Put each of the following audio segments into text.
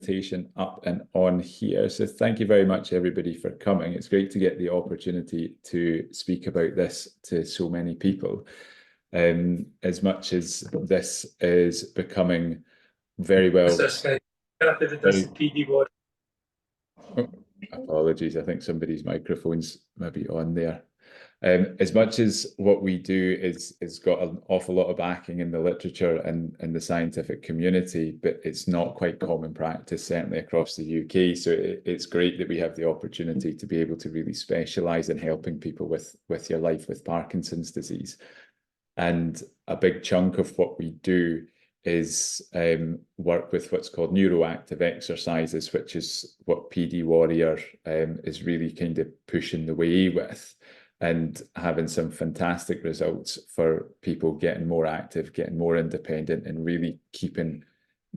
presentation up and on here. So thank you very much, everybody, for coming. It's great to get the opportunity to speak about this to so many people. As much as this is becoming very well... Apologies, I think somebody's microphone's maybe on there. As much as what we do is got an awful lot of backing in the literature and the scientific community, but it's not quite common practice, certainly across the UK. So it's great that we have the opportunity to be able to really specialise in helping people with your life with Parkinson's disease. And a big chunk of what we do is work with what's called neuro-active exercises, which is what PD Warrior is really kind of pushing the way with, and having some fantastic results for people getting more active, getting more independent, and really keeping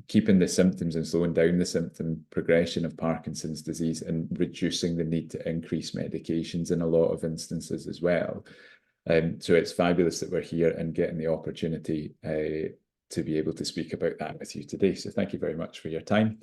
the symptoms and slowing down the symptom progression of Parkinson's disease, and reducing the need to increase medications in a lot of instances as well. So it's fabulous that we're here and getting the opportunity to be able to speak about that with you today. So thank you very much for your time.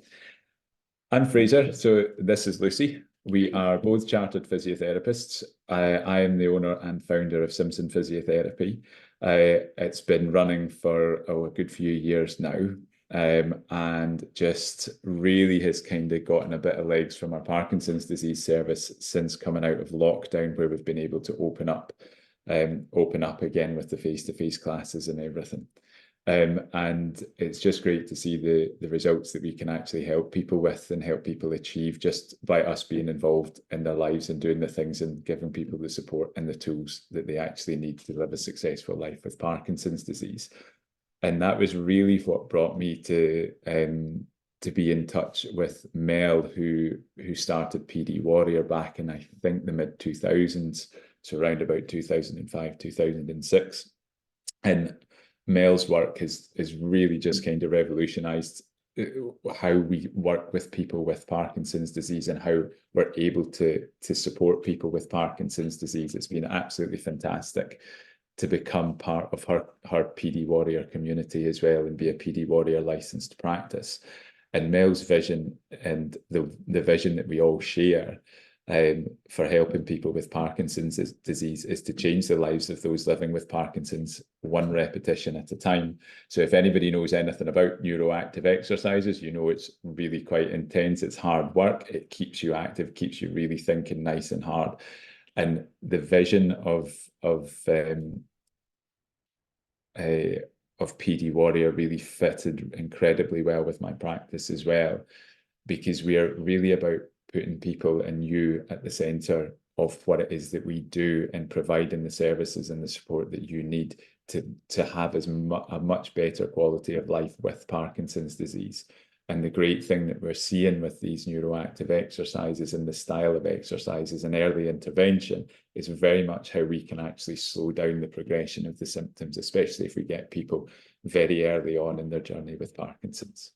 I'm Fraser, so this is Lucy. We are both chartered physiotherapists. I am the owner and founder of Simpson Physiotherapy. It's been running for a good few years now, and just really has kind of gotten a bit of legs from our Parkinson's disease service since coming out of lockdown, where we've been able to open up again with the face-to-face classes and everything. And it's just great to see the results that we can actually help people with and help people achieve just by us being involved in their lives and doing the things and giving people the support and the tools that they actually need to live a successful life with Parkinson's disease. And that was really what brought me to be in touch with Mel, who started PD Warrior back in, I think, the mid-2000s, so around about 2005, 2006. And Mel's work has really just kind of revolutionised how we work with people with Parkinson's disease and how we're able to support people with Parkinson's disease. It's been absolutely fantastic to become part of her PD Warrior community as well and be a PD Warrior licensed practice. And Mel's vision, and the vision that we all share for helping people with Parkinson's disease, is to change the lives of those living with Parkinson's one repetition at a time. So if anybody knows anything about neuro-active exercises, you know it's really quite intense. It's hard work. It keeps you active, keeps you really thinking nice and hard. And the vision of PD Warrior really fitted incredibly well with my practice as well, because we are really about putting people and you at the centre of what it is that we do and providing the services and the support that you need to have a much better quality of life with Parkinson's disease. And the great thing that we're seeing with these neuroactive exercises and the style of exercises and early intervention is very much how we can actually slow down the progression of the symptoms, especially if we get people very early on in their journey with Parkinson's.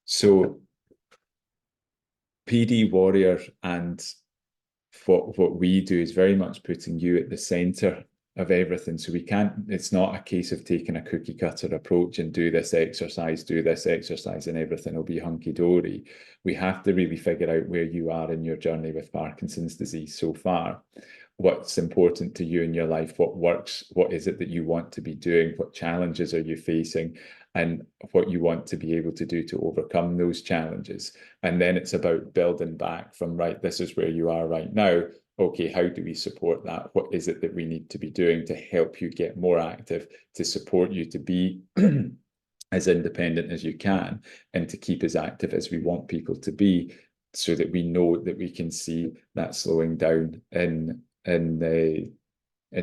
So PD Warrior and what we do is very much putting you at the centre of everything. So it's not a case of taking a cookie cutter approach and do this exercise, and everything will be hunky-dory. We have to really figure out where you are in your journey with Parkinson's disease so far. What's important to you in your life, what works, what is it that you want to be doing, what challenges are you facing, and what you want to be able to do to overcome those challenges. And then it's about building back from, right, this is where you are right now. Okay, how do we support that? What is it that we need to be doing to help you get more active, to support you to be as independent as you can, and to keep as active as we want people to be, so that we know that we can see that slowing down in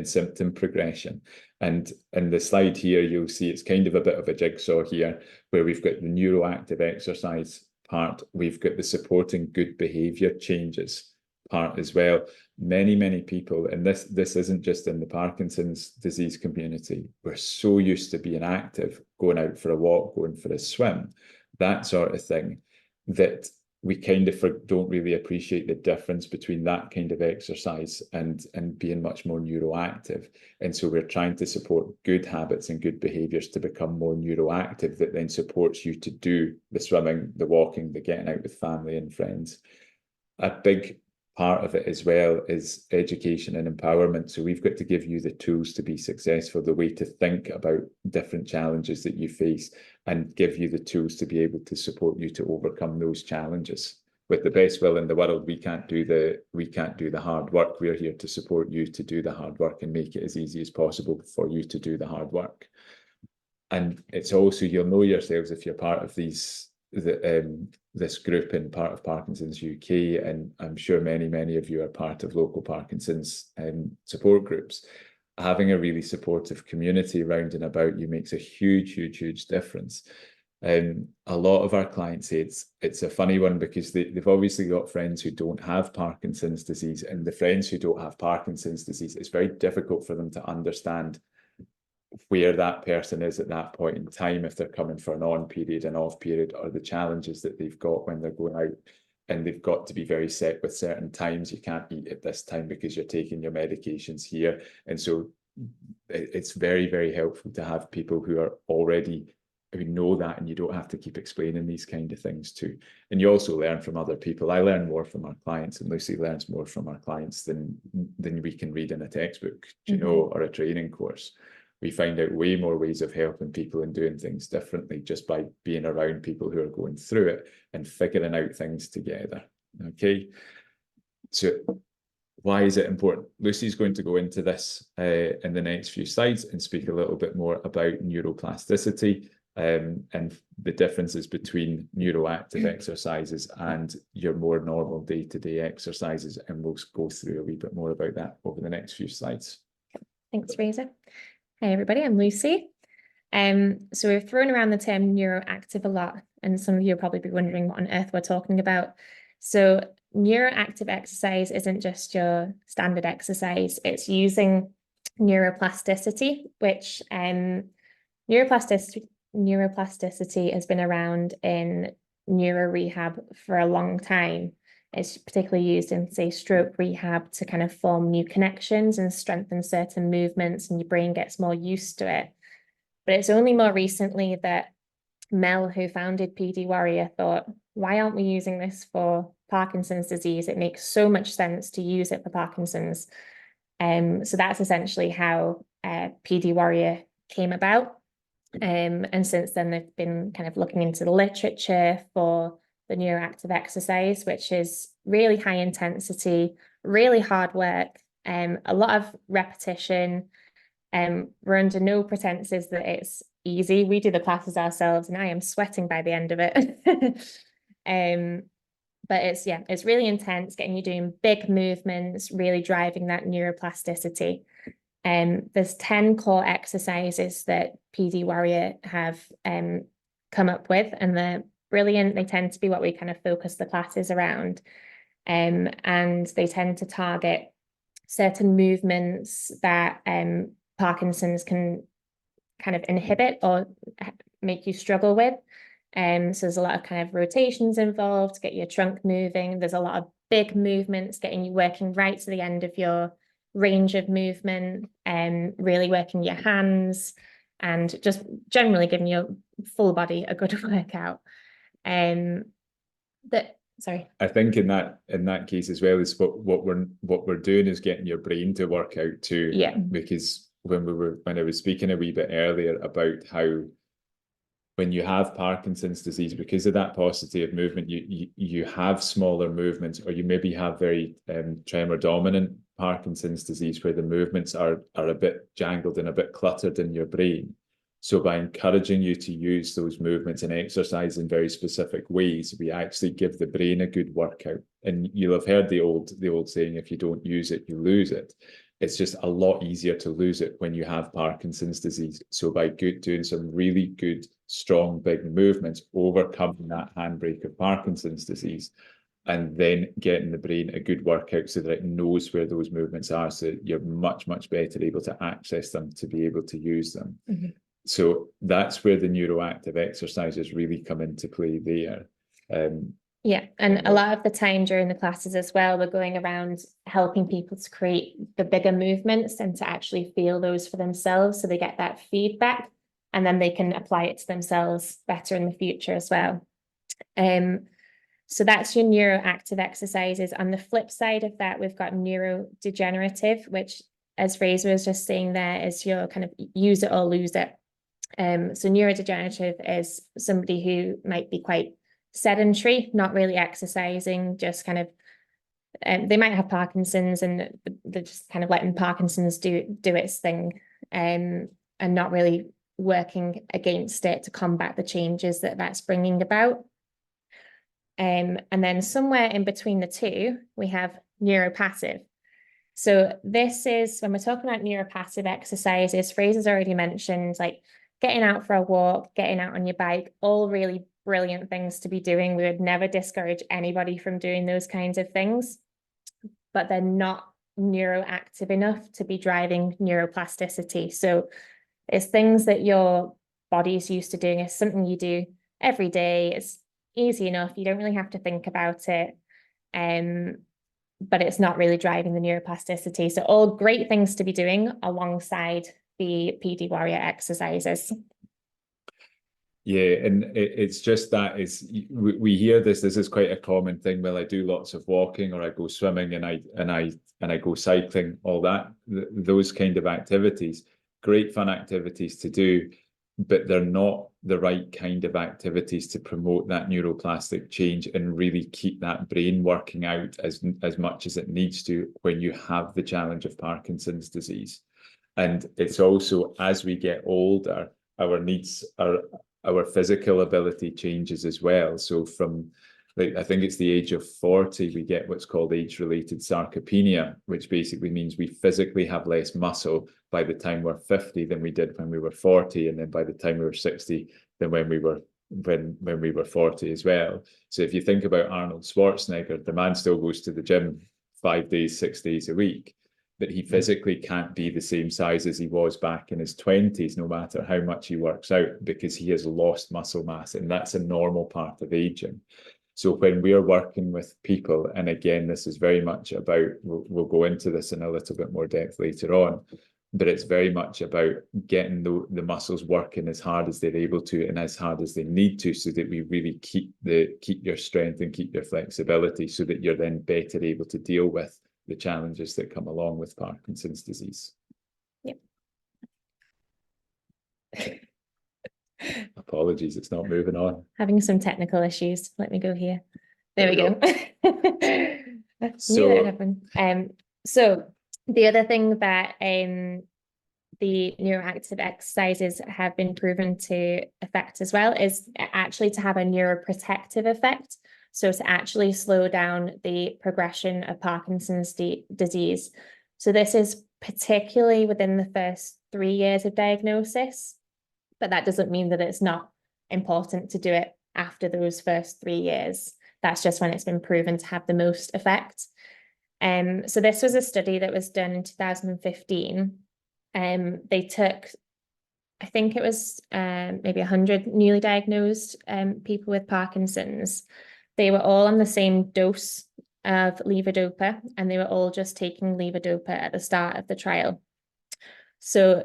symptom progression. And in the slide here, you'll see it's kind of a bit of a jigsaw here, where we've got the neuroactive exercise part, we've got the supporting good behaviour changes part as well. Many people, and this isn't just in the Parkinson's disease community, we're so used to being active, going out for a walk, going for a swim, that sort of thing, that we kind of don't really appreciate the difference between that kind of exercise and being much more neuroactive. And so we're trying to support good habits and good behaviors to become more neuroactive, that then supports you to do the swimming, the walking, the getting out with family and friends. A big part of it as well is education and empowerment. So we've got to give you the tools to be successful, the way to think about different challenges that you face, and give you the tools to be able to support you to overcome those challenges. With the best will in the world, we can't do the hard work. We're here to support you to do the hard work and make it as easy as possible for you to do the hard work. And it's also, you'll know yourselves if you're part of this group and part of Parkinson's UK, and I'm sure many of you are part of local Parkinson's support groups. Having a really supportive community around and about you makes a huge difference. A lot of our clients say it's a funny one, because they've obviously got friends who don't have Parkinson's disease, and the friends who don't have Parkinson's disease, it's very difficult for them to understand where that person is at that point in time, if they're coming for an on period, an off period, or the challenges that they've got when they're going out. And they've got to be very set with certain times. You can't eat at this time because you're taking your medications here. And so it's very helpful to have people who know that, and you don't have to keep explaining these kind of things too. And you also learn from other people. I learn more from our clients, and Lucy learns more from our clients than we can read in a textbook, you know, or a training course. We find out way more ways of helping people and doing things differently just by being around people who are going through it and figuring out things together. Okay, so why is it important? Lucy's going to go into this in the next few slides and speak a little bit more about neuroplasticity and the differences between neuroactive exercises and your more normal day-to-day exercises. And we'll go through a wee bit more about that over the next few slides. Thanks, Fraser. Hi everybody, I'm Lucy. So we've thrown around the term neuroactive a lot, and some of you will probably be wondering what on earth we're talking about. So neuroactive exercise isn't just your standard exercise, it's using neuroplasticity, which neuroplasticity has been around in neuro rehab for a long time. It's particularly used in, say, stroke rehab to kind of form new connections and strengthen certain movements, and your brain gets more used to it. But it's only more recently that Mel, who founded PD Warrior, thought, why aren't we using this for Parkinson's disease? It makes so much sense to use it for Parkinson's. So that's essentially how PD Warrior came about. And since then, they've been kind of looking into the literature for the neuroactive exercise, which is really high intensity, really hard work, a lot of repetition. We're under no pretenses that it's easy. We do the classes ourselves and I am sweating by the end of it. But it's really intense, getting you doing big movements, really driving that neuroplasticity. There's 10 core exercises that PD Warrior have come up with, and they're brilliant. They tend to be what we kind of focus the classes around. And they tend to target certain movements that Parkinson's can kind of inhibit or make you struggle with. So there's a lot of kind of rotations involved to get your trunk moving. There's a lot of big movements, getting you working right to the end of your range of movement, and really working your hands and just generally giving your full body a good workout. I think in that case as well is what we're doing is getting your brain to work out too. Yeah. Because when I was speaking a wee bit earlier about how when you have Parkinson's disease, because of that paucity of movement, you have smaller movements, or you maybe have very tremor dominant Parkinson's disease where the movements are a bit jangled and a bit cluttered in your brain. So by encouraging you to use those movements and exercise in very specific ways, we actually give the brain a good workout. And you'll have heard the old saying, if you don't use it, you lose it. It's just a lot easier to lose it when you have Parkinson's disease. So by doing some really good, strong, big movements, overcoming that handbrake of Parkinson's disease, and then getting the brain a good workout so that it knows where those movements are, so that you're much better able to access them, to be able to use them. Mm-hmm. So that's where the neuroactive exercises really come into play there. Yeah, and a lot of the time during the classes as well, we're going around helping people to create the bigger movements and to actually feel those for themselves, so they get that feedback and then they can apply it to themselves better in the future as well. So that's your neuro-active exercises. On the flip side of that, we've got neurodegenerative, which, as Fraser was just saying there, is your kind of use it or lose it. So neurodegenerative is somebody who might be quite sedentary, not really exercising, just kind of, they might have Parkinson's and they're just kind of letting Parkinson's do its thing, and not really working against it to combat the changes that that's bringing about. And then somewhere in between the two, we have neuropassive. So this is when we're talking about neuropassive exercises, Fraser's already mentioned, like getting out for a walk, getting out on your bike, all really brilliant things to be doing. We would never discourage anybody from doing those kinds of things, but they're not neuroactive enough to be driving neuroplasticity. So it's things that your body is used to doing. It's something you do every day. It's easy enough. You don't really have to think about it. But it's not really driving the neuroplasticity. So all great things to be doing alongside the PD Warrior exercises. Yeah, and it's just that we hear this is quite a common thing. Well, I do lots of walking, or I go swimming, and I go cycling, all that, those kind of activities, great fun activities to do, but they're not the right kind of activities to promote that neuroplastic change and really keep that brain working out as much as it needs to when you have the challenge of Parkinson's disease. And it's also, as we get older, our needs are, our physical ability changes as well. So from, like, I think it's the age of 40, we get what's called age-related sarcopenia, which basically means we physically have less muscle by the time we're 50 than we did when we were 40, and then by the time we were 60 than when we were 40 as well. So if you think about Arnold Schwarzenegger, the man still goes to the gym 5 days, 6 days a week, but he physically can't be the same size as he was back in his 20s, no matter how much he works out, because he has lost muscle mass, and that's a normal part of aging. So when we're working with people, and again, this is very much about, we'll go into this in a little bit more depth later on, but it's very much about getting the muscles working as hard as they're able to and as hard as they need to, so that we really keep your strength and keep your flexibility, so that you're then better able to deal with the challenges that come along with Parkinson's disease. Yep. Apologies, it's not moving on. Having some technical issues. Let me go here. There we go. So the other thing that the neuroactive exercises have been proven to affect as well is actually to have a neuroprotective effect. So to actually slow down the progression of Parkinson's disease. So this is particularly within the first 3 years of diagnosis, but that doesn't mean that it's not important to do it after those first 3 years. That's just when it's been proven to have the most effect. So this was a study that was done in 2015. They took, I think it was maybe 100 newly diagnosed people with Parkinson's. They were all on the same dose of levodopa, and they were all just taking levodopa at the start of the trial. So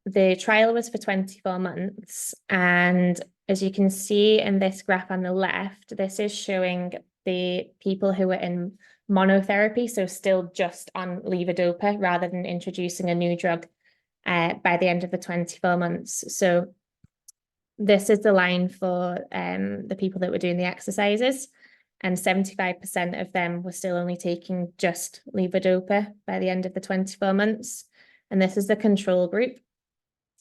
the trial was for 24 months. And as you can see in this graph on the left, this is showing the people who were in monotherapy, so still just on levodopa rather than introducing a new drug by the end of the 24 months. So this is the line for the people that were doing the exercises, and 75% of them were still only taking just levodopa by the end of the 24 months. And this is the control group.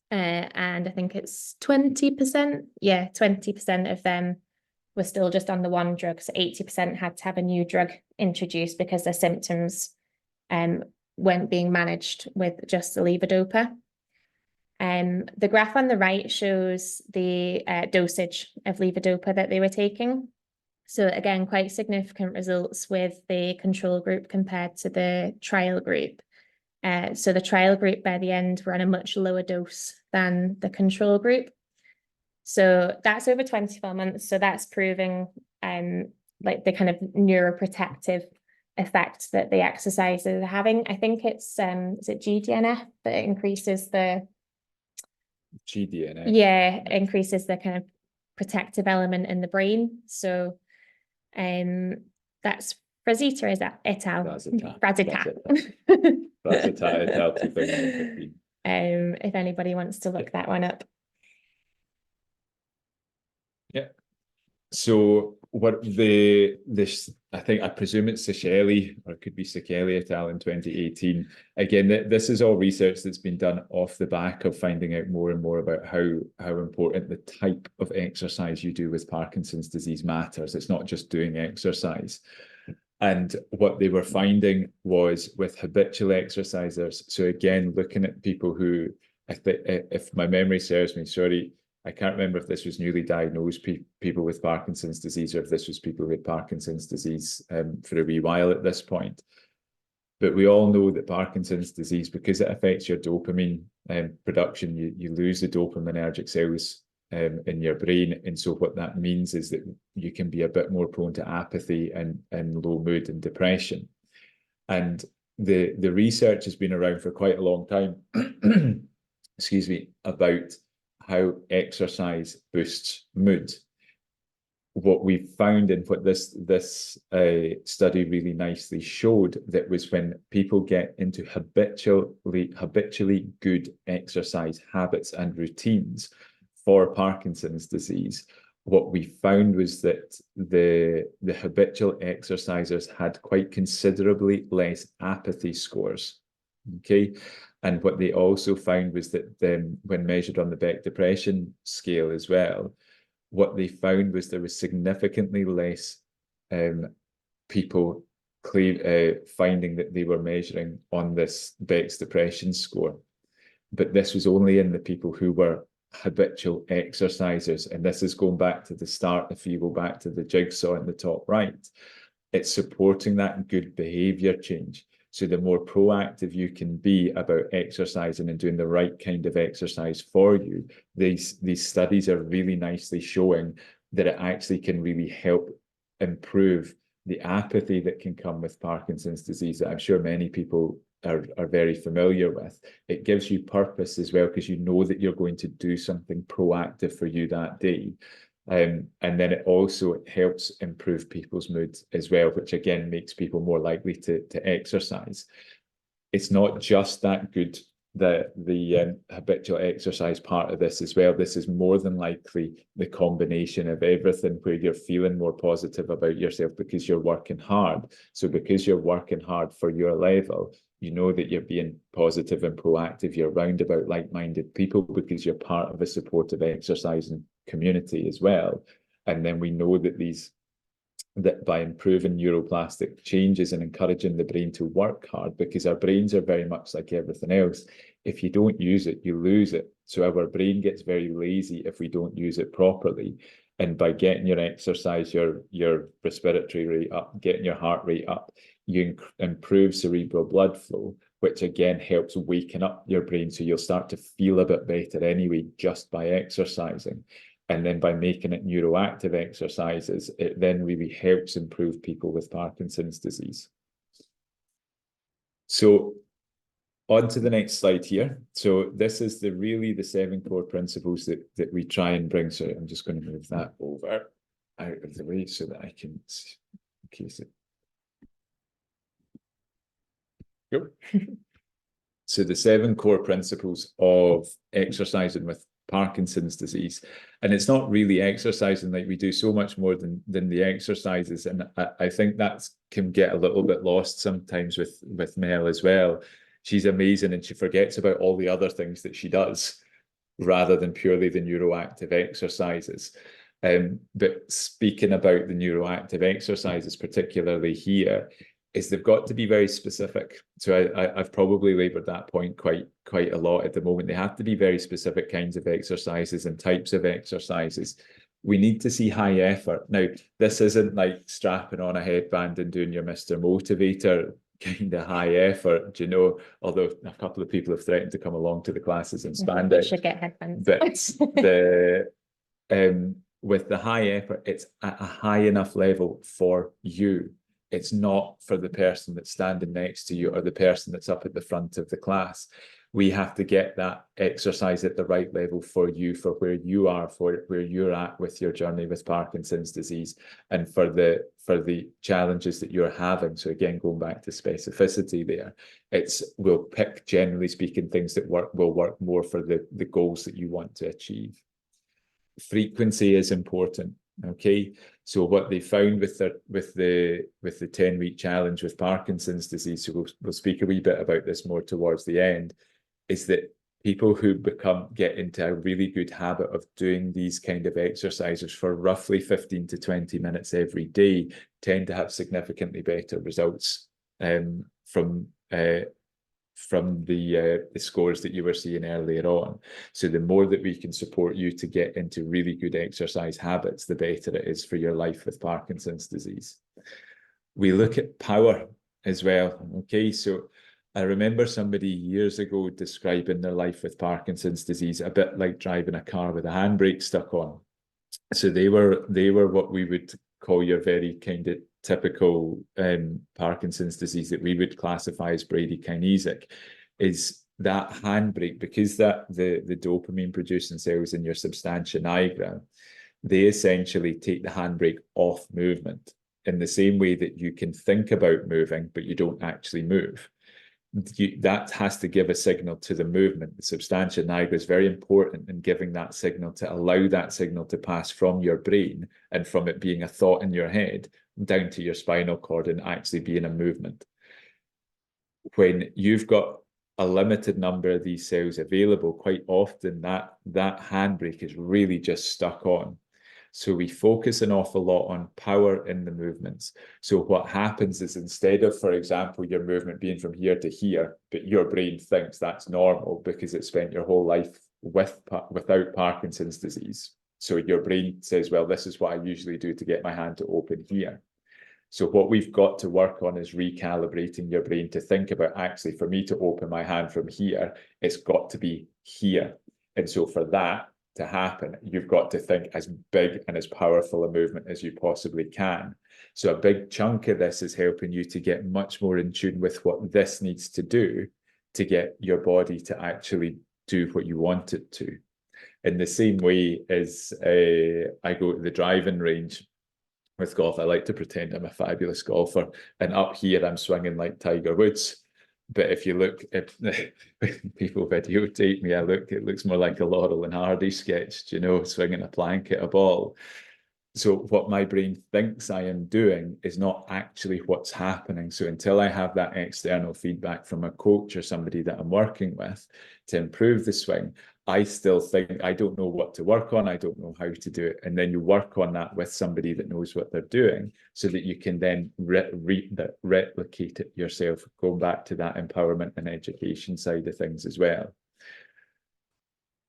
And I think it's 20%. Yeah, 20% of them were still just on the one drug. So 80% had to have a new drug introduced because their symptoms weren't being managed with just the levodopa. The graph on the right shows the dosage of levodopa that they were taking. So again, quite significant results with the control group compared to the trial group. So the trial group by the end were on a much lower dose than the control group. So that's over 24 months. So that's proving like the kind of neuroprotective effect that the exercises are having. I think it's is it GDNF that increases the GDNF? Yeah, increases the kind of protective element in the brain. So that's Frazita, is that et al? Frazita et al. 2015. If anybody wants to look that one up. Yeah. So what this I presume it's Seychelles, or it could be Seychelles et al. In 2018. Again, this is all research that's been done off the back of finding out more and more about how important the type of exercise you do with Parkinson's disease matters. It's not just doing exercise. And what they were finding was with habitual exercisers. So again, looking at people who, if my memory serves me, sorry, I can't remember if this was newly diagnosed people with Parkinson's disease, or if this was people with Parkinson's disease for a wee while at this point. But we all know that Parkinson's disease, because it affects your dopamine production, you lose the dopaminergic cells in your brain. And so what that means is that you can be a bit more prone to apathy and low mood and depression. And the research has been around for quite a long time, excuse me, about how exercise boosts mood. What we found, and what this study really nicely showed, that was when people get into habitually good exercise habits and routines for Parkinson's disease, what we found was that the habitual exercisers had quite considerably less apathy scores. Okay. And what they also found was that when measured on the Beck Depression scale as well, what they found was there was significantly less people finding that they were measuring on this Beck's Depression score. But this was only in the people who were habitual exercisers. And this is going back to the start, if you go back to the jigsaw in the top right, it's supporting that good behavior change. So the more proactive you can be about exercising and doing the right kind of exercise for you, these studies are really nicely showing that it actually can really help improve the apathy that can come with Parkinson's disease, that I'm sure many people are very familiar with. It gives you purpose as well, because you know that you're going to do something proactive for you that day. And then it also helps improve people's mood as well, which again makes people more likely to exercise. It's not just that good, the habitual exercise part of this as well. This is more than likely the combination of everything, where you're feeling more positive about yourself because you're working hard. So because you're working hard for your level, you know that you're being positive and proactive. You're round about like-minded people because you're part of a supportive exercising community as well. And then we know that by improving neuroplastic changes and encouraging the brain to work hard, because our brains are very much like everything else. If you don't use it, you lose it. So our brain gets very lazy if we don't use it properly. And by getting your exercise, your respiratory rate up, getting your heart rate up, you improve cerebral blood flow, which again helps waken up your brain. So you'll start to feel a bit better anyway, just by exercising. And then by making it neuroactive exercises, it then really helps improve people with Parkinson's disease. So on to the next slide here. So this is really the 7 core principles that we try and bring. So I'm just going to move that over out of the way so that I can case it. Go. So the 7 core principles of exercising with Parkinson's disease, and it's not really exercising. Like, we do so much more than the exercises, and I think that can get a little bit lost sometimes with Mel as well. She's amazing, and she forgets about all the other things that she does rather than purely the neuroactive exercises. But speaking about the neuroactive exercises, particularly here, is they've got to be very specific. So I've probably laboured that point quite a lot at the moment. They have to be very specific kinds of exercises and types of exercises. We need to see high effort. Now, this isn't like strapping on a headband and doing your Mr. Motivator kind of high effort, you know, although a couple of people have threatened to come along to the classes in spandex. We should get headbands. But with the high effort, it's at a high enough level for you. It's not for the person that's standing next to you or the person that's up at the front of the class. We have to get that exercise at the right level for you, for where you are, for where you're at with your journey with Parkinson's disease, and for the challenges that you're having. So again, going back to specificity there, we'll pick, generally speaking, things that will work more for the goals that you want to achieve. Frequency is important. Okay, so what they found with the 10-week challenge with Parkinson's disease, so we'll speak a wee bit about this more towards the end, is that people who get into a really good habit of doing these kind of exercises for roughly 15 to 20 minutes every day tend to have significantly better results from the scores that you were seeing earlier on. So the more that we can support you to get into really good exercise habits, the better it is for your life with Parkinson's disease. We look at power as well. Okay, so I remember somebody years ago describing their life with Parkinson's disease a bit like driving a car with a handbrake stuck on. So they were what we would call your very kind of typical Parkinson's disease that we would classify as bradykinesic, is that handbrake, because that the dopamine producing cells in your substantia nigra, they essentially take the handbrake off movement in the same way that you can think about moving, but you don't actually move. That has to give a signal to the movement. The substantia nigra is very important in giving that signal, to allow that signal to pass from your brain and from it being a thought in your head down to your spinal cord and actually being a movement. When you've got a limited number of these cells available, quite often that handbrake is really just stuck on. So we focus an awful lot on power in the movements. So what happens is, instead of, for example, your movement being from here to here, but your brain thinks that's normal because it spent your whole life without Parkinson's disease. So your brain says, well, this is what I usually do to get my hand to open here. So what we've got to work on is recalibrating your brain to think about, actually, for me to open my hand from here, it's got to be here. And so for that to happen, you've got to think as big and as powerful a movement as you possibly can. So a big chunk of this is helping you to get much more in tune with what this needs to do to get your body to actually do what you want it to. In the same way as I go to the driving range with golf, I like to pretend I'm a fabulous golfer, and up here I'm swinging like Tiger Woods. But if you look at people videotape me, it looks more like a Laurel and Hardy sketch, swinging a plank at a ball. So what my brain thinks I am doing is not actually what's happening. So until I have that external feedback from a coach or somebody that I'm working with to improve the swing, I still think I don't know what to work on. I don't know how to do it. And then you work on that with somebody that knows what they're doing, so that you can then replicate it yourself, going back to that empowerment and education side of things as well.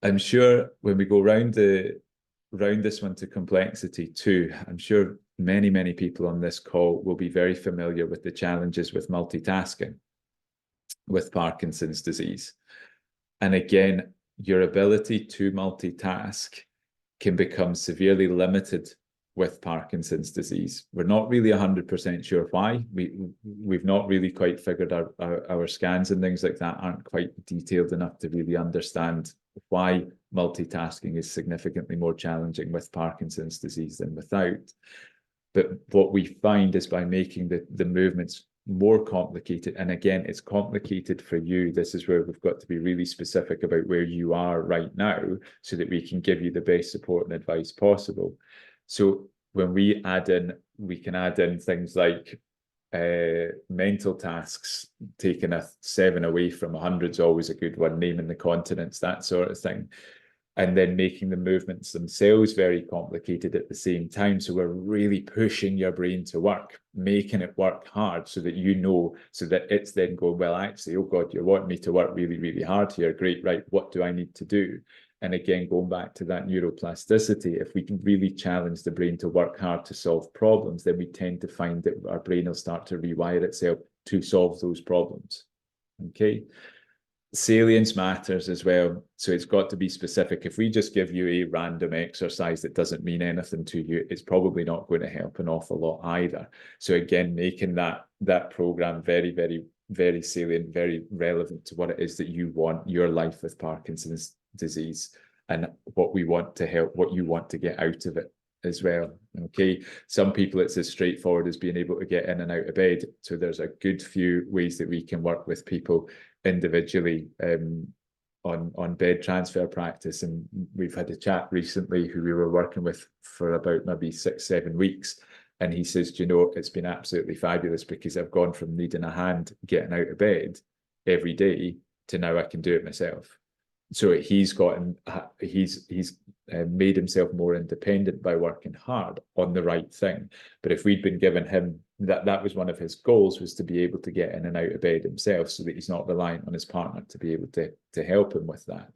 I'm sure when we go round this one to complexity too, I'm sure many people on this call will be very familiar with the challenges with multitasking with Parkinson's disease. And again, your ability to multitask can become severely limited with Parkinson's disease. We're not really 100% sure why. We've not really quite figured out our scans and things like that aren't quite detailed enough to really understand why multitasking is significantly more challenging with Parkinson's disease than without. But what we find is, by making the movements more complicated, and again, it's complicated for you, this is where we've got to be really specific about where you are right now, so that we can give you the best support and advice possible. So when we can add in things like mental tasks. Taking a 7 away from 100 is always a good one, naming the continents, that sort of thing. And then making the movements themselves very complicated at the same time. So we're really pushing your brain to work, making it work hard, so that so that it's then going, well, actually, oh God, you're wanting me to work really hard here. Great, right, what do I need to do? And again, going back to that neuroplasticity, if we can really challenge the brain to work hard to solve problems, then we tend to find that our brain will start to rewire itself to solve those problems. Okay. Salience matters as well. So it's got to be specific. If we just give you a random exercise that doesn't mean anything to you, it's probably not going to help an awful lot either. So again, making that program very, very, very salient, very relevant to what it is that you want your life with Parkinson's disease and what we want to help, what you want to get out of it as well. Okay, some people it's as straightforward as being able to get in and out of bed. So there's a good few ways that we can work with people individually on bed transfer practice. And we've had a chat recently who we were working with for about maybe 6-7 weeks. And he says, you know, it's been absolutely fabulous because I've gone from needing a hand getting out of bed every day to now I can do it myself. So he's made himself more independent by working hard on the right thing. But if we'd been given him that was one of his goals, was to be able to get in and out of bed himself so that he's not reliant on his partner to be able to help him with that.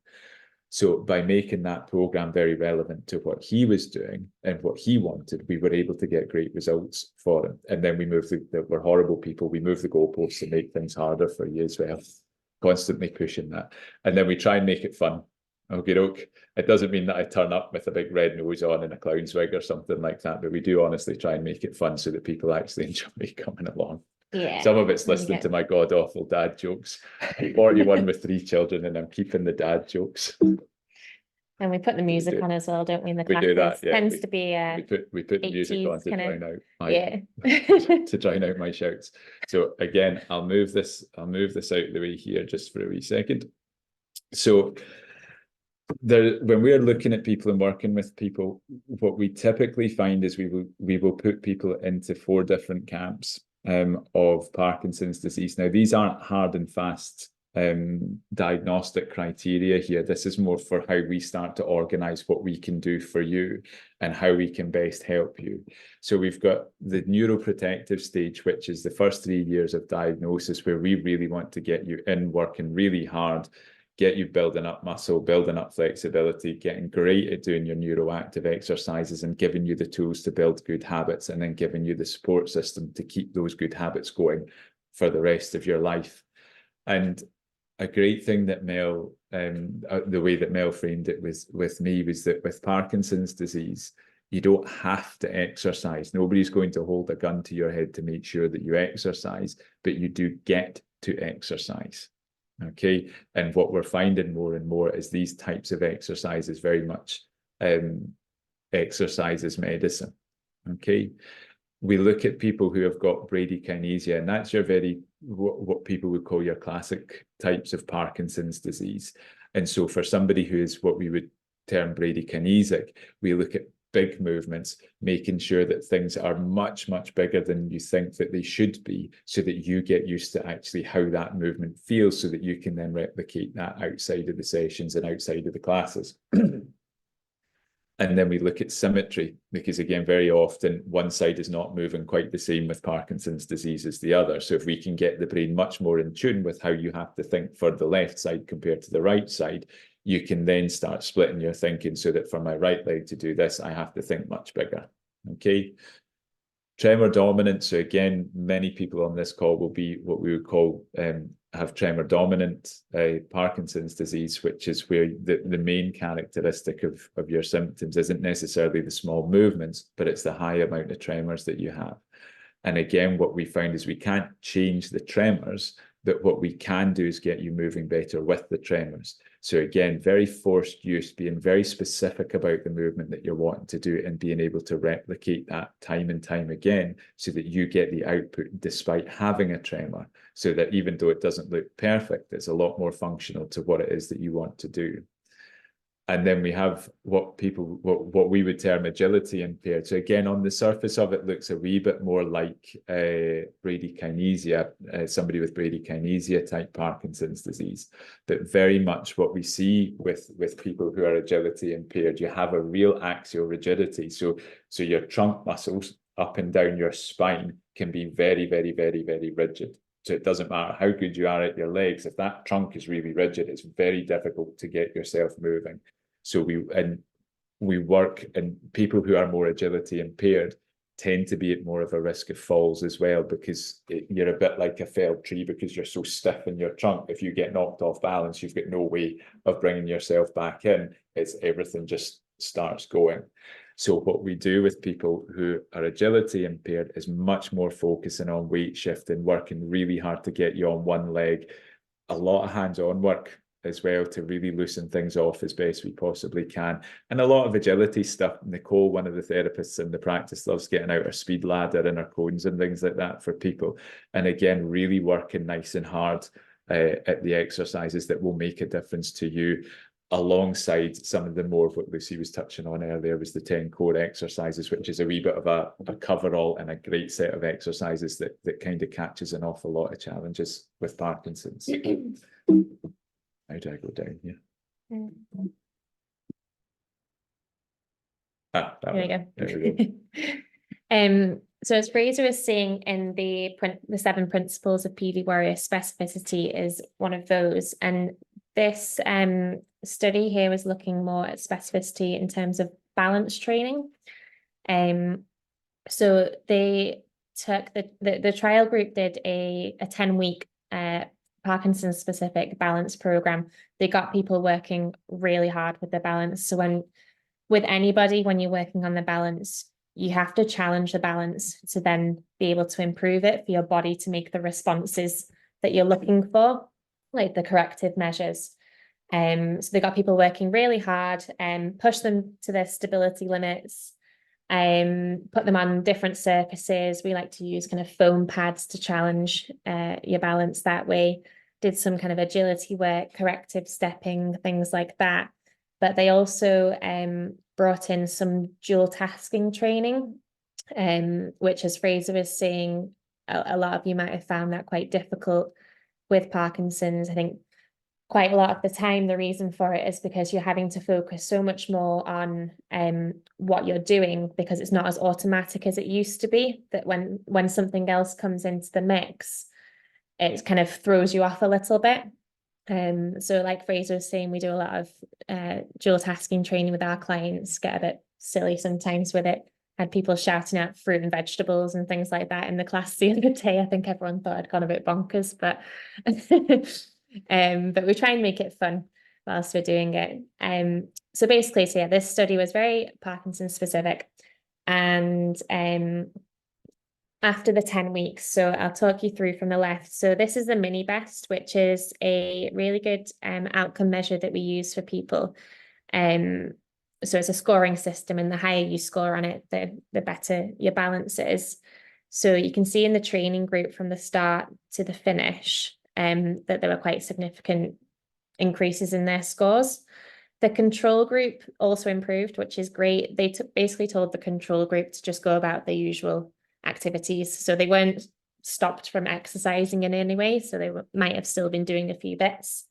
So by making that program very relevant to what he was doing and what he wanted, we were able to get great results for him. And then we moved we're horrible people. We move the goalposts to make things harder for you as well. Constantly pushing that. And then we try and make it fun. Okay, it doesn't mean that I turn up with a big red nose on and a clown's wig or something like that, but we do honestly try and make it fun so that people actually enjoy coming along. Yeah. Some of it's listening to my god awful dad jokes. I'm 41 with 3 children and I'm keeping the dad jokes. And we put the music on as well, don't we? In the classes. We do that, yeah. Tends to be we put the music on to drown out to drown out my shouts. So again, I'll move this out of the way here just for a wee second. So when we're looking at people and working with people, what we typically find is we will put people into 4 different camps of Parkinson's disease. Now, these aren't hard and fast diagnostic criteria here. This is more for how we start to organize what we can do for you and how we can best help you. So we've got the neuroprotective stage, which is the first 3 years of diagnosis, where we really want to get you in working really hard, get you building up muscle, building up flexibility, getting great at doing your neuro-active exercises and giving you the tools to build good habits, and then giving you the support system to keep those good habits going for the rest of your life. And a great thing that Mel, the way that Mel framed it with me, was that with Parkinson's disease, you don't have to exercise. Nobody's going to hold a gun to your head to make sure that you exercise, but you do get to exercise. Okay. And what we're finding more and more is these types of exercises very much exercise as medicine. Okay. We look at people who have got bradykinesia, and that's your what people would call your classic types of Parkinson's disease. And so for somebody who is what we would term bradykinesic, we look at big movements, making sure that things are much, much bigger than you think that they should be, so that you get used to actually how that movement feels, so that you can then replicate that outside of the sessions and outside of the classes. And then we look at symmetry, because again, very often one side is not moving quite the same with Parkinson's disease as the other. So if we can get the brain much more in tune with how you have to think for the left side compared to the right side, you can then start splitting your thinking, so that for my right leg to do this, I have to think much bigger. Okay. Tremor dominant. So again, many people on this call will be what we would call have tremor dominant Parkinson's disease, which is where the main characteristic of your symptoms isn't necessarily the small movements, but it's the high amount of tremors that you have. And again, what we found is we can't change the tremors, but what we can do is get you moving better with the tremors. So again, very forced use, being very specific about the movement that you're wanting to do and being able to replicate that time and time again, so that you get the output despite having a tremor, so that even though it doesn't look perfect, it's a lot more functional to what it is that you want to do. And then we have what we would term agility impaired. So again, on the surface of it, looks a wee bit more like bradykinesia, somebody with bradykinesia type Parkinson's disease. But very much what we see with people who are agility impaired, you have a real axial rigidity. So your trunk muscles up and down your spine can be very, very, very, very rigid. So it doesn't matter how good you are at your legs. If that trunk is really rigid, it's very difficult to get yourself moving. So we work, and people who are more agility impaired tend to be at more of a risk of falls as well, because you're a bit like a felled tree because you're so stiff in your trunk. If you get knocked off balance, you've got no way of bringing yourself back in. It's everything just starts going. So what we do with people who are agility impaired is much more focusing on weight shifting, working really hard to get you on one leg, a lot of hands-on work as well to really loosen things off as best we possibly can. And a lot of agility stuff. Nicole, one of the therapists in the practice, loves getting out her speed ladder and her cones and things like that for people. And again, really working nice and hard at the exercises that will make a difference to you, alongside some of the more of what Lucy was touching on earlier was the 10 core exercises, which is a wee bit of a cover-all and a great set of exercises that kind of catches an awful lot of challenges with Parkinson's. How do I go down here? There we go. There we go. So as Fraser was saying, in the 7 principles of PD warrior, specificity is one of those. And this study here was looking more at specificity in terms of balance training. So they took the trial group did a 10-week Parkinson's specific balance program. They got people working really hard with the balance. So with anybody, when you're working on the balance, you have to challenge the balance to then be able to improve it for your body to make the responses that you're looking for, like the corrective measures. So they got people working really hard and push them to their stability limits, put them on different surfaces. We like to use kind of foam pads to challenge your balance that way. Did some kind of agility work, corrective stepping, things like that. But they also brought in some dual tasking training, which, as Fraser was saying, a lot of you might have found that quite difficult with Parkinson's. I think quite a lot of the time, the reason for it is because you're having to focus so much more on what you're doing, because it's not as automatic as it used to be, that when something else comes into the mix, it kind of throws you off a little bit. So like Fraser was saying, we do a lot of dual tasking training with our clients, get a bit silly sometimes with it. Had people shouting out fruit and vegetables and things like that in the class the other day. I think everyone thought I'd gone a bit bonkers, but we try and make it fun whilst we're doing it. So basically, so yeah, this study was very Parkinson specific, and after the 10 weeks, so I'll talk you through from the left. So this is the mini best, which is a really good outcome measure that we use for people. So it's a scoring system, and the higher you score on it, the better your balance is. So you can see in the training group from the start to the finish that there were quite significant increases in their scores. The control group also improved, which is great. They basically told the control group to just go about their usual activities. So they weren't stopped from exercising in any way. So they might have still been doing a few bits.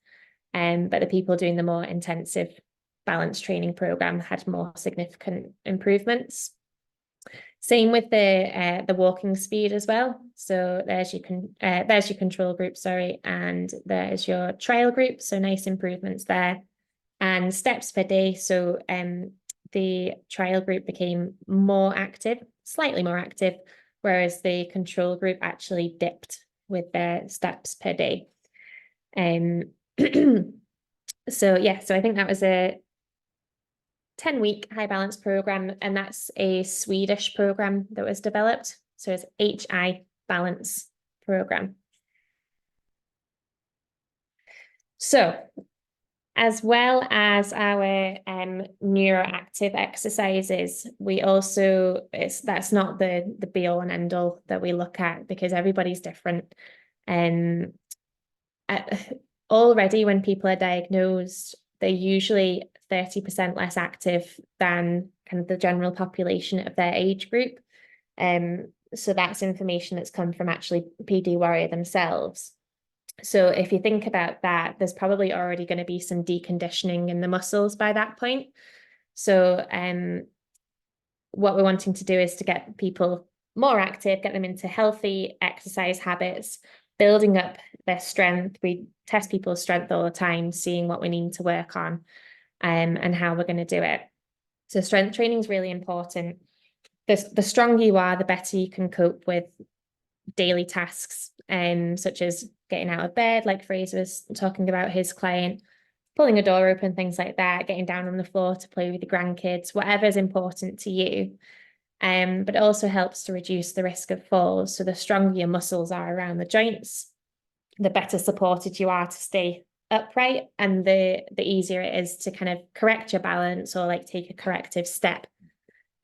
But the people doing the more intensive balance training program had more significant improvements. Same with the walking speed as well. So there's your control group, sorry, and there's your trial group. So nice improvements there. And steps per day. So the trial group became more active, slightly more active, whereas the control group actually dipped with their steps per day. So yeah, so I think that was a 10-week high balance program, and that's a Swedish program that was developed. So it's HI balance program. So as well as our neuro-active exercises, we also, that's not the be all and end all that we look at, because everybody's different. Already when people are diagnosed, they're usually 30% less active than kind of the general population of their age group. So that's information that's come from actually PD Warrior themselves. So if you think about that, there's probably already going to be some deconditioning in the muscles by that point. So what we're wanting to do is to get people more active, get them into healthy exercise habits, building up their strength. We test people's strength all the time, seeing what we need to work on and how we're going to do it. So strength training is really important. the stronger you are, the better you can cope with daily tasks, such as getting out of bed, like Fraser was talking about his client, pulling a door open, things like that, getting down on the floor to play with the grandkids, whatever is important to you. But it also helps to reduce the risk of falls. So the stronger your muscles are around the joints, the better supported you are to stay upright, and the easier it is to kind of correct your balance or like take a corrective step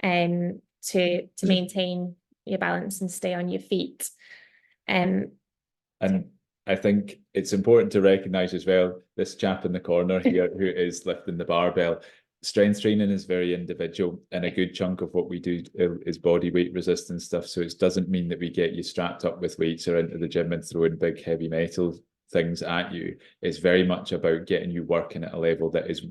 to maintain your balance and stay on your feet. And I think it's important to recognize as well, this chap in the corner here who is lifting the barbell, strength training is very individual, and a good chunk of what we do is body weight resistance stuff. So it doesn't mean that we get you strapped up with weights or into the gym and throwing big heavy metal things at you. It's very much about getting you working at a level that is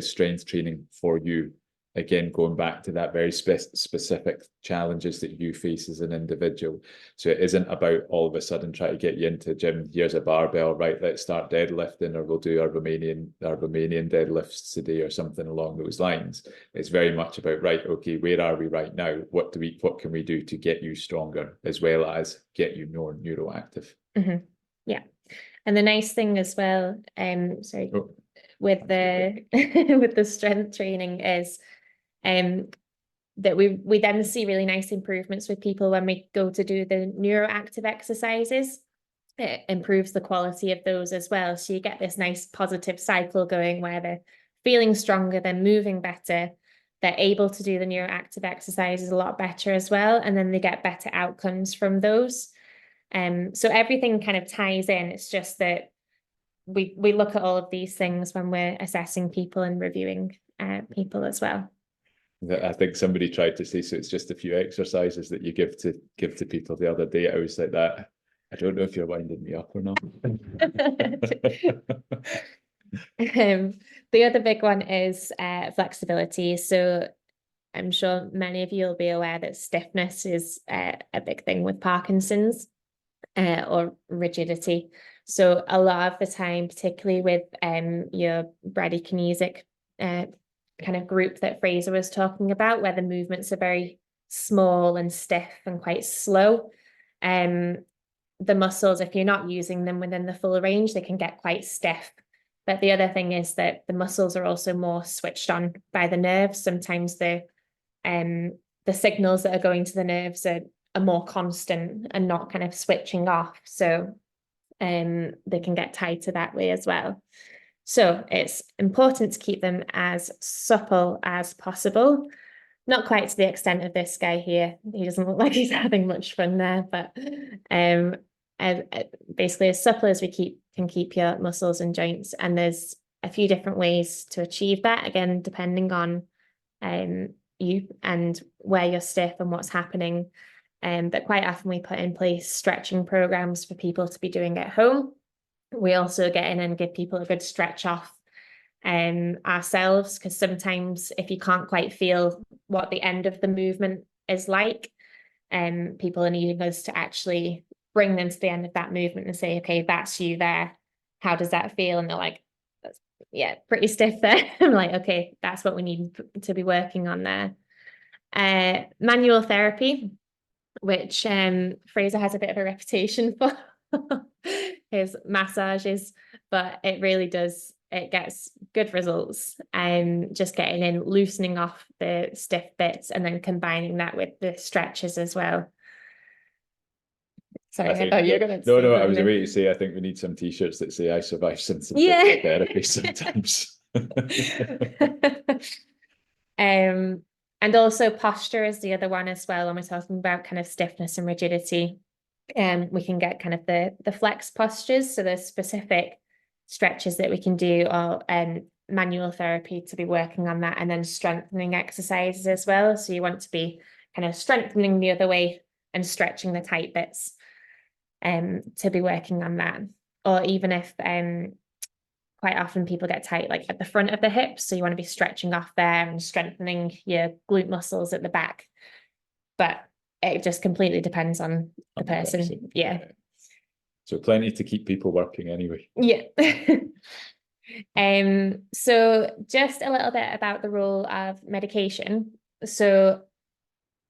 strength training for you. Again, going back to that very specific challenges that you face as an individual. So it isn't about all of a sudden try to get you into the gym. Here's a barbell, right? Let's start deadlifting, or we'll do our Romanian deadlifts today, or something along those lines. It's very much about, right, okay, where are we right now? What can we do to get you stronger, as well as get you more neuroactive? Mm-hmm. Yeah, and the nice thing as well, with the with the strength training is that we then see really nice improvements with people when we go to do the neuro-active exercises. It improves the quality of those as well. So you get this nice positive cycle going where they're feeling stronger, they're moving better, they're able to do the neuro-active exercises a lot better as well, and then they get better outcomes from those. So everything kind of ties in. It's just that we look at all of these things when we're assessing people and reviewing people as well. I think somebody tried to say, so it's just a few exercises that you give to people the other day. I was like, that, I don't know if you're winding me up or not. The other big one is flexibility. So I'm sure many of you will be aware that stiffness is a big thing with Parkinson's, or rigidity. So a lot of the time, particularly with your bradykinesic kind of group that Fraser was talking about, where the movements are very small and stiff and quite slow, the muscles, if you're not using them within the full range, they can get quite stiff. But the other thing is that the muscles are also more switched on by the nerves. Sometimes the signals that are going to the nerves are more constant and not kind of switching off. So they can get tighter that way as well. So it's important to keep them as supple as possible. Not quite to the extent of this guy here. He doesn't look like he's having much fun there, but basically as supple as we can keep your muscles and joints. And there's a few different ways to achieve that, again, depending on you and where you're stiff and what's happening. But quite often we put in place stretching programs for people to be doing at home. We also get in and give people a good stretch off ourselves, because sometimes if you can't quite feel what the end of the movement is like, people are needing us to actually bring them to the end of that movement and say, okay, that's you there. How does that feel? And they're like, yeah, pretty stiff there. I'm like, okay, that's what we need to be working on there. Manual therapy, which Fraser has a bit of a reputation for. His massages, but it really does, it gets good results. Just getting in, loosening off the stiff bits and then combining that with the stretches as well. Sorry, I thought you were going to No, I was about to say, I think we need some t-shirts that say I survived Simpson Physiotherapy sometimes. And also posture is the other one as well, when we're talking about kind of stiffness and rigidity. We can get kind of the flex postures, so there's specific stretches that we can do, or manual therapy to be working on that, and then strengthening exercises as well. So you want to be kind of strengthening the other way and stretching the tight bits to be working on that. Or even if quite often people get tight like at the front of the hips, so you want to be stretching off there and strengthening your glute muscles at the back. But it just completely depends on the person. Yeah. So plenty to keep people working anyway. Yeah. So just a little bit about the role of medication. So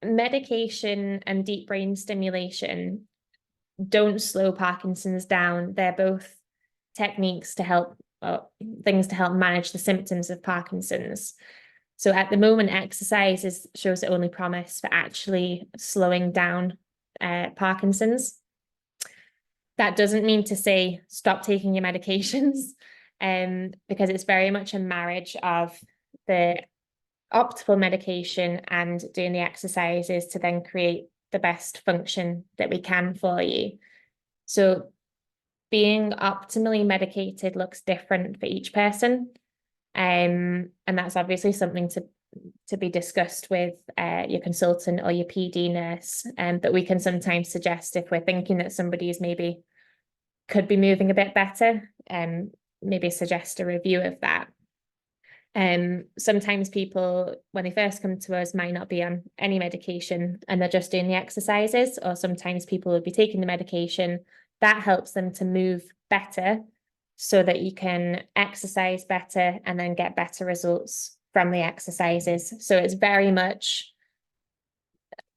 medication and deep brain stimulation don't slow Parkinson's down. They're both techniques to help, things to help manage the symptoms of Parkinson's. So at the moment, exercise shows the only promise for actually slowing down Parkinson's. That doesn't mean to say stop taking your medications, because it's very much a marriage of the optimal medication and doing the exercises to then create the best function that we can for you. So being optimally medicated looks different for each person. And that's obviously something to be discussed with your consultant or your PD nurse. But we can sometimes suggest, if we're thinking that somebody is maybe could be moving a bit better, maybe suggest a review of that. Sometimes people, when they first come to us, might not be on any medication and they're just doing the exercises, or sometimes people will be taking the medication. That helps them to move better so that you can exercise better and then get better results from the exercises. So it's very much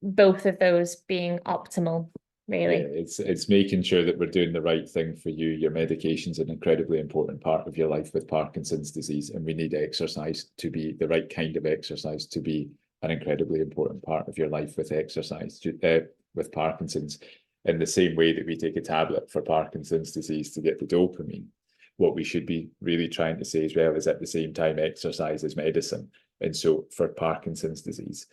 both of those being optimal, really. Yeah, it's making sure that we're doing the right thing for you. Your medication's an incredibly important part of your life with Parkinson's disease, and we need exercise to be the right kind of exercise to be an incredibly important part of your life with exercise, with Parkinson's. In the same way that we take a tablet for Parkinson's disease to get the dopamine, what we should be really trying to say as well is, at the same time, exercise is medicine. And so for Parkinson's disease,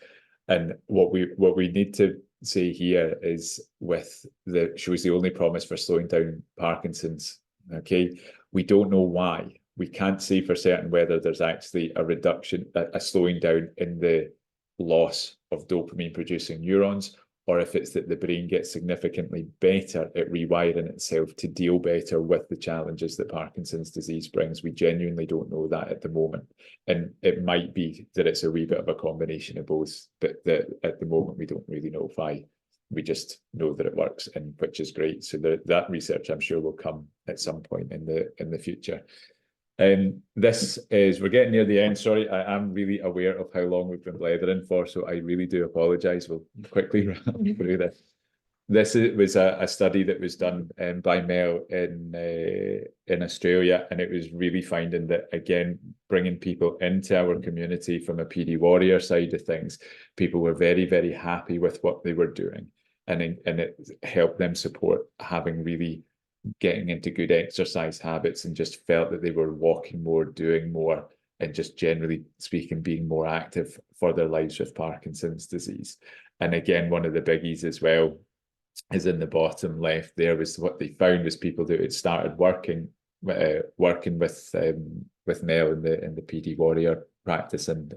and what we need to say here is, with shows the only promise for slowing down Parkinson's. Okay, we don't know why. We can't say for certain whether there's actually a reduction, a slowing down in the loss of dopamine producing neurons, or if it's that the brain gets significantly better at rewiring itself to deal better with the challenges that Parkinson's disease brings. We genuinely don't know that at the moment. And it might be that it's a wee bit of a combination of both, but that at the moment we don't really know why. We just know that it works, and which is great. So that research, I'm sure, will come at some point in the future. We're getting near the end. Sorry, I am really aware of how long we've been blethering for, so I really do apologise. We'll quickly run through this. This was a study that was done by Mel in Australia, and it was really finding that, again, bringing people into our community from a PD warrior side of things, people were very, very happy with what they were doing, and it helped them support getting into good exercise habits, and just felt that they were walking more, doing more, and just generally speaking, being more active for their lives with Parkinson's disease. And again, one of the biggies as well is in the bottom left there, was what they found was people that had started working with Mel in the PD warrior practice in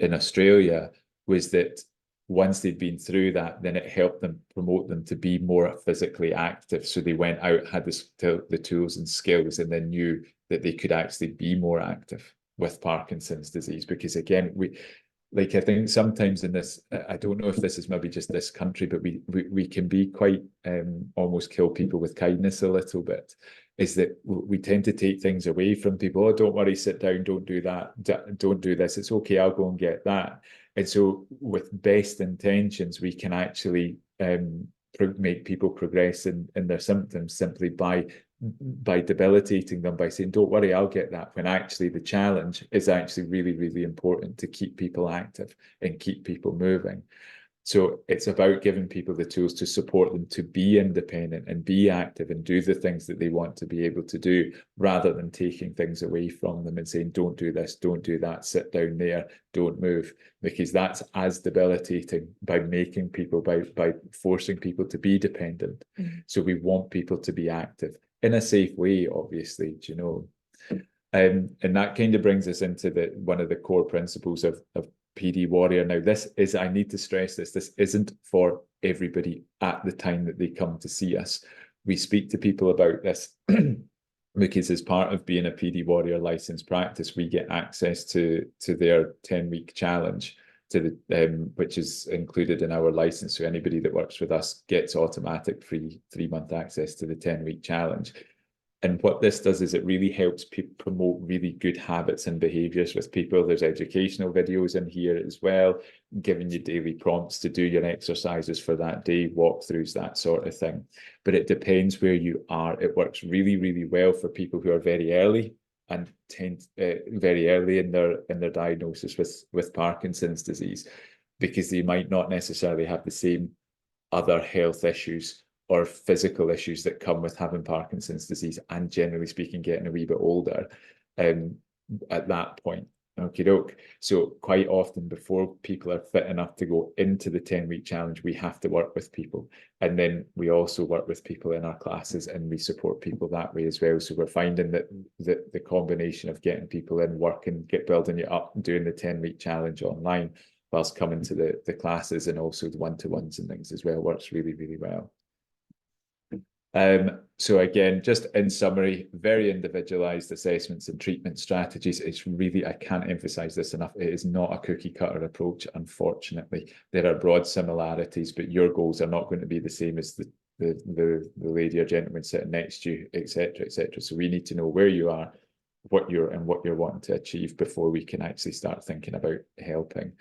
Australia, was that once they'd been through that, then it helped them promote them to be more physically active. So they went out, had the tools and skills, and then knew that they could actually be more active with Parkinson's disease. Because again, I think sometimes in this, I don't know if this is maybe just this country, but we can be quite almost kill people with kindness a little bit. Is that we tend to take things away from people. Oh, don't worry, sit down, don't do that, don't do this. It's okay, I'll go and get that. And so with best intentions, we can actually make people progress in their symptoms simply by debilitating them, by saying, don't worry, I'll get that, when actually the challenge is actually really, really important to keep people active and keep people moving. So it's about giving people the tools to support them to be independent and be active and do the things that they want to be able to do, rather than taking things away from them and saying, don't do this, don't do that, sit down there, don't move, because that's as debilitating by forcing people to be dependent. Mm-hmm. So we want people to be active in a safe way, obviously, you know. And that kind of brings us into one of the core principles of PD warrior. Now, I need to stress this isn't for everybody at the time that they come to see us. We speak to people about this because as part of being a PD warrior licensed practice, we get access to their 10-week challenge, which is included in our license. So anybody that works with us gets automatic free 3-month access to the 10-week challenge. And what this does is it really helps promote really good habits and behaviours with people. There's educational videos in here as well, giving you daily prompts to do your exercises for that day, walkthroughs, that sort of thing. But it depends where you are. It works really, really well for people who are very early and very early in their diagnosis with Parkinson's disease, because they might not necessarily have the same other health issues or physical issues that come with having Parkinson's disease, and generally speaking, getting a wee bit older at that point. Okie doke. So quite often before people are fit enough to go into the 10-week challenge, we have to work with people. And then we also work with people in our classes, and we support people that way as well. So we're finding that the combination of getting people in, working, building it up, and doing the 10-week challenge online, whilst coming to the classes and also the one-to-ones and things as well, works really, really well. So again, just in summary, very individualized assessments and treatment strategies. It's really, I can't emphasize this enough, it is not a cookie cutter approach, unfortunately. There are broad similarities, but your goals are not going to be the same as the lady or gentleman sitting next to you, etc., etc. So we need to know where you are, what you're wanting to achieve before we can actually start thinking about helping.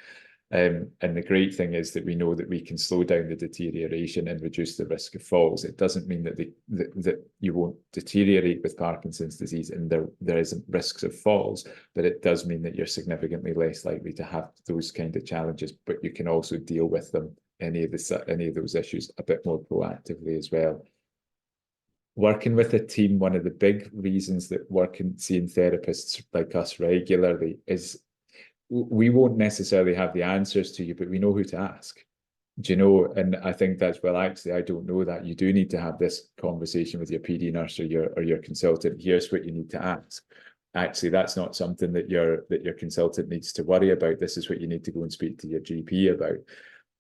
And the great thing is that we know that we can slow down the deterioration and reduce the risk of falls. It doesn't mean that that you won't deteriorate with Parkinson's disease and there isn't risks of falls, but it does mean that you're significantly less likely to have those kind of challenges, but you can also deal with them, any of those issues, a bit more proactively as well. Working with a team, one of the big reasons that seeing therapists like us regularly is we won't necessarily have the answers to you, but we know who to ask. Do you know? And I think that's, well, actually, I don't know that. You do need to have this conversation with your PD nurse or your consultant. Here's what you need to ask. Actually, that's not something that your consultant needs to worry about. This is what you need to go and speak to your GP about.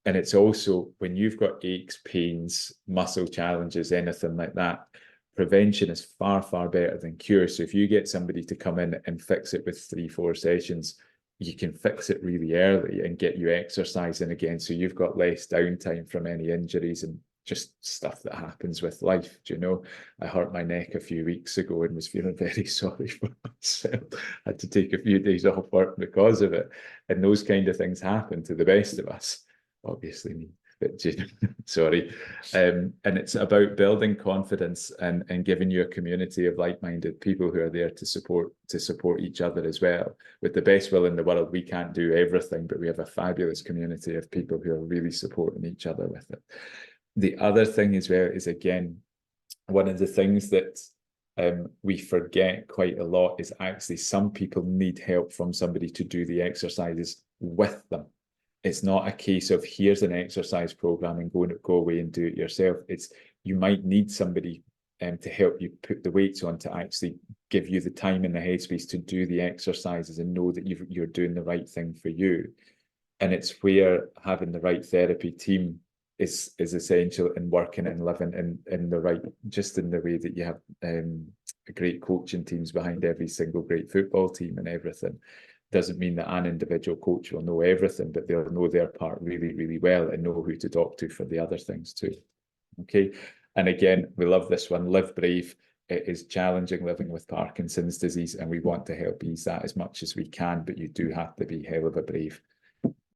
And it's also when you've got aches, pains, muscle challenges, anything like that, prevention is far, far better than cure. So if you get somebody to come in and fix it with 3-4 sessions, you can fix it really early and get you exercising again. So you've got less downtime from any injuries and just stuff that happens with life. Do you know? I hurt my neck a few weeks ago and was feeling very sorry for myself. I had to take a few days off work because of it. And those kind of things happen to the best of us. Obviously me, but sorry. And it's about building confidence and giving you a community of like-minded people who are there to support each other as well. With the best will in the world, we can't do everything, but we have a fabulous community of people who are really supporting each other with it. The other thing as well is, again, one of the things that we forget quite a lot is actually some people need help from somebody to do the exercises with them. It's not a case of here's an exercise program and go away and do it yourself. It's you might need somebody to help you put the weights on, to actually give you the time and the headspace to do the exercises and know that you're doing the right thing for you. And it's where having the right therapy team is essential in working and living in the right, just in the way that you have great coaching teams behind every single great football team and everything. Doesn't mean that an individual coach will know everything, but they'll know their part really, really well and know who to talk to for the other things too. Okay. And again, we love this one, Live Brave. It is challenging living with Parkinson's disease, and we want to help ease that as much as we can, but you do have to be hell of a brave